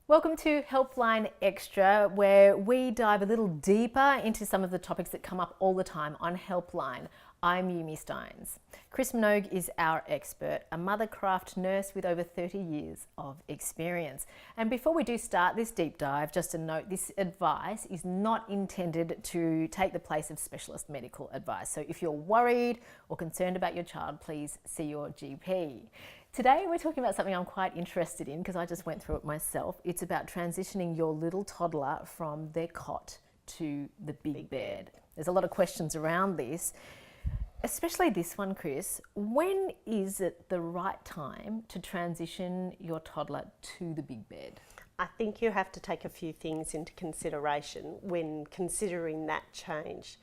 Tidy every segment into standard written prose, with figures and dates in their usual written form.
Welcome to Helpline Extra, where we dive a little deeper into some of the topics that come up all the time on Helpline. I'm Yumi Steins. Chris Minogue is our expert, a Mothercraft nurse with over 30 years of experience. And before we do start this deep dive, just a note, this advice is not intended to take the place of specialist medical advice. So if you're worried or concerned about your child, please see your GP. Today we're talking about something I'm quite interested in because I just went through it myself. It's about transitioning your little toddler from their cot to the big bed. There's a lot of questions around this, especially this one, Chris. When is it the right time to transition your toddler to the big bed? I think you have to take a few things into consideration when considering that change.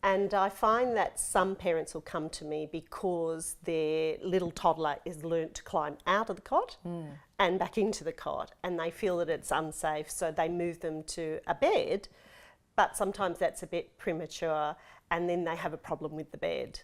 And I find that some parents will come to me because their little toddler is learnt to climb out of the cot and back into the cot, and they feel that it's unsafe, so they move them to a bed, but sometimes that's a bit premature, and then they have a problem with the bed.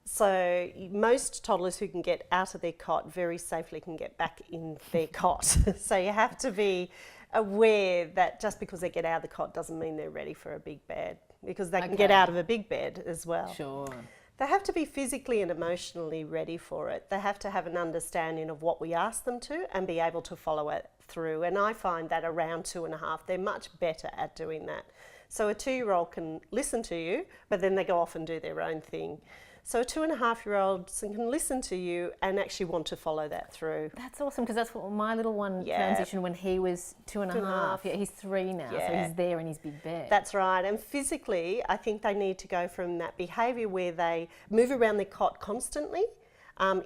So most toddlers who can get out of their cot very safely can get back in their cot. So you have to be aware that just because they get out of the cot doesn't mean they're ready for a big bed, because they can get out of a big bed as well. Sure. They have to be physically and emotionally ready for it. They have to have an understanding of what we ask them to and be able to follow it through. And I find that around 2.5, they're much better at doing that. So a 2-year-old can listen to you, but then they go off and do their own thing. So a 2.5-year-old can listen to you and actually want to follow that through. That's awesome, because that's what my little one transitioned when he was 2.5. Yeah, he's 3 now, so he's there in his big bed. That's right. And physically, I think they need to go from that behaviour where they move around their cot constantly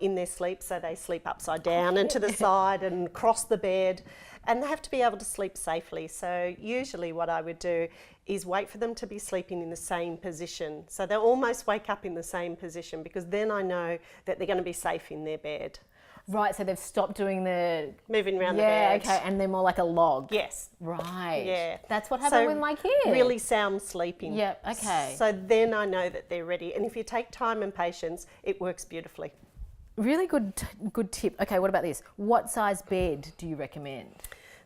in their sleep, so they sleep upside down and to the side and cross the bed, and they have to be able to sleep safely. So usually what I would do is wait for them to be sleeping in the same position. So they'll almost wake up in the same position, because then I know that they're going to be safe in their bed. Right, so they've stopped doing the... Moving around the bed. Yeah, okay, and they're more like a log. Yes. Right. Yeah. That's what happened with my kids. Really sound sleeping. Yeah, okay. So then I know that they're ready. And if you take time and patience, it works beautifully. Really good tip. Okay, what about this? What size bed do you recommend?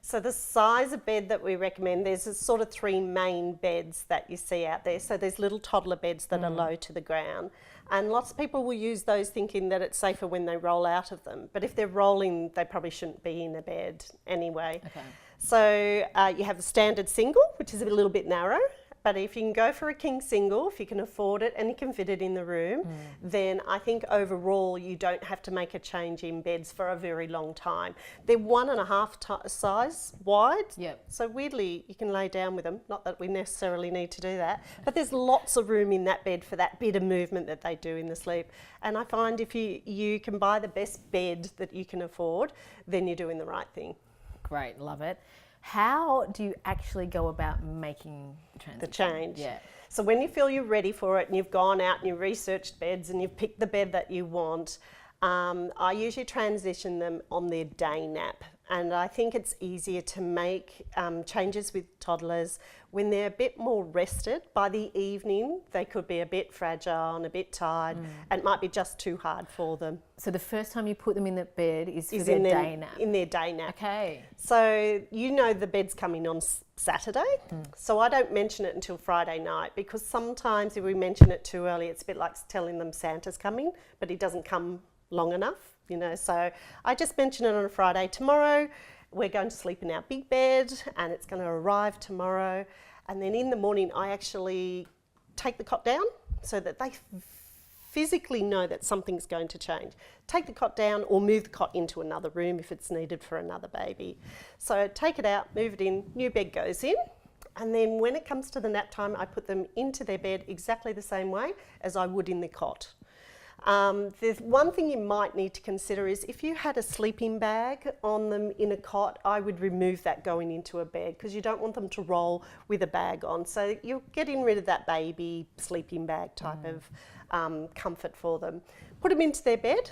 So the size of bed that we recommend, there's a sort of 3 main beds that you see out there. So there's little toddler beds that are low to the ground. And lots of people will use those thinking that it's safer when they roll out of them. But if they're rolling, they probably shouldn't be in a bed anyway. Okay. So you have the standard single, which is a little bit narrow. But if you can go for a king single, if you can afford it and you can fit it in the room, then I think overall you don't have to make a change in beds for a very long time. They're 1.5 size wide. Yep. So weirdly, you can lay down with them. Not that we necessarily need to do that, but there's lots of room in that bed for that bit of movement that they do in the sleep. And I find if you can buy the best bed that you can afford, then you're doing the right thing. Great, love it. How do you actually go about making The change. Yeah. So when you feel you're ready for it and you've gone out and you've researched beds and you've picked the bed that you want, I usually transition them on their day nap. And I think it's easier to make changes with toddlers when they're a bit more rested. By the evening, they could be a bit fragile and a bit tired, and it might be just too hard for them. So the first time you put them in the bed is for their day nap? In their day nap. Okay. So you know the bed's coming on Saturday, so I don't mention it until Friday night, because sometimes if we mention it too early, it's a bit like telling them Santa's coming, but he doesn't come long enough. You know, so I just mention it on a Friday. Tomorrow, we're going to sleep in our big bed and it's going to arrive tomorrow. And then in the morning, I actually take the cot down so that they physically know that something's going to change. Take the cot down or move the cot into another room if it's needed for another baby. So take it out, move it in, new bed goes in. And then when it comes to the nap time, I put them into their bed exactly the same way as I would in the cot. There's one thing you might need to consider is if you had a sleeping bag on them in a cot, I would remove that going into a bed, because you don't want them to roll with a bag on. So you're getting rid of that baby sleeping bag type of comfort for them. Put them into their bed,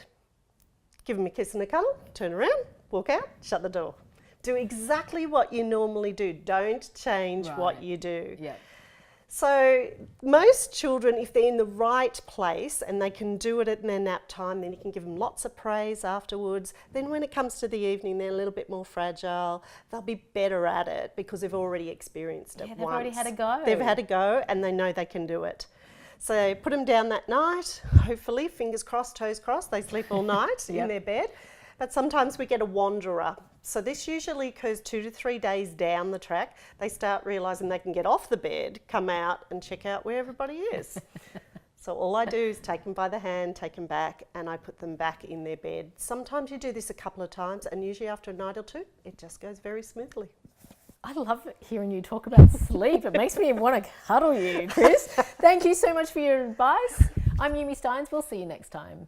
give them a kiss and a cuddle, turn around, walk out, shut the door. Do exactly what you normally do. Don't change what you do. Yeah. So most children, if they're in the right place and they can do it at their nap time, then you can give them lots of praise afterwards. Then when it comes to the evening, they're a little bit more fragile. They'll be better at it because they've already experienced it Yeah, they've once. already had a go. They've had a go and they know they can do it. So put them down that night, hopefully, fingers crossed, toes crossed, they sleep all night in their bed. But sometimes we get a wanderer. So this usually occurs 2 to 3 days down the track. They start realising they can get off the bed, come out and check out where everybody is. So all I do is take them by the hand, take them back, and I put them back in their bed. Sometimes you do this a couple of times, and usually after a night or two, it just goes very smoothly. I love hearing you talk about sleep. It makes me want to cuddle you, Chris. Thank you so much for your advice. I'm Yumi Steins. We'll see you next time.